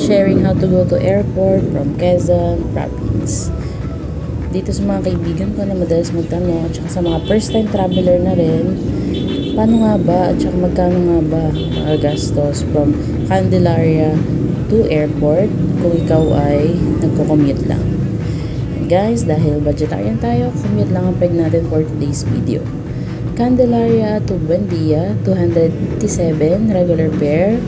sharing how to go to airport from Quezon Province. Dito sa mga kaibigan ko na madalas magtanong at saka sa mga first time traveler na rin, paano nga ba at saka magkano nga ba mga gastos from Candelaria to airport kung ikaw ay nagko-commute lang. And guys, dahil vegetarian tayo, commute lang ang peg natin for today's video. Candelaria to Buendia, 257 regular fare.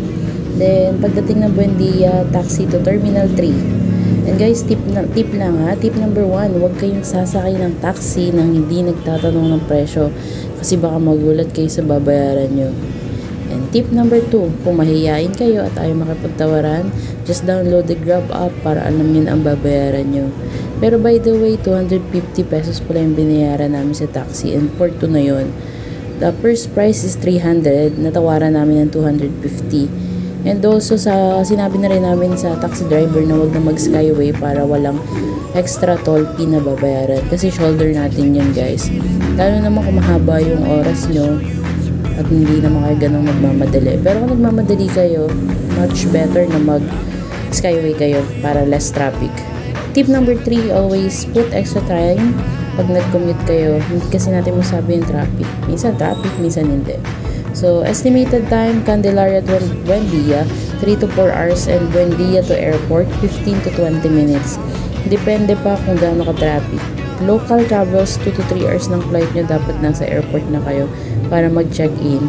Then, pagdating ng Buendia, taxi to Terminal 3. And guys, tip lang ha. Tip number 1, huwag kayong sasakay ng taxi nang hindi nagtatanong ng presyo kasi baka magulat kayo sa babayaran nyo. And tip number 2, kung mahihain kayo at ayaw makipagtawaran, just download the Grab app para alam nyo na ang babayaran nyo. Pero by the way, 250 pesos pala yung binayaran namin sa taxi and for 2 na yun. The first price is 300, natawaran namin ng 250. And also, sinabi na rin namin sa taxi driver na wag na mag-skyway para walang extra toll fee na babayaran. Kasi shoulder natin yun guys. Lalo naman kung mahaba yung oras nyo at hindi naman kayo ganun magmamadali. Pero kung nagmamadali kayo, much better na mag-skyway kayo para less traffic. Tip number 3, always put extra time pag nag-commute kayo. Hindi kasi natin masabi yung traffic. Minsan traffic, minsan hindi. So, estimated time, Candelaria to Buendia, 3 to 4 hours and Buendia to airport, 15 to 20 minutes. Depende pa kung gaano ka-traffic. Local travels, 2 to 3 hours ng flight nyo, dapat nasa airport na kayo para mag-check-in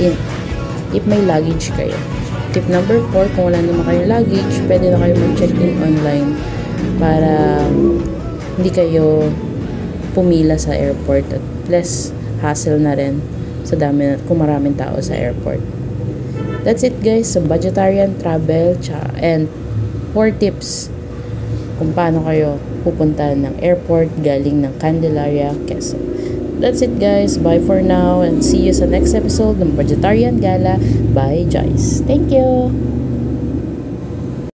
if may luggage kayo. Tip number 4, kung wala naman kayong luggage, pwede na kayo mag-check-in online para hindi kayo pumila sa airport at less hassle na rin sa dami kung maraming tao sa airport. That's it guys, sa vegetarian travel and 4 tips kung paano kayo pupunta ng airport galing ng Candelaria, Quezon. That's it guys, bye for now and see you sa next episode ng Vegetarian Gala by Joyce. Thank you!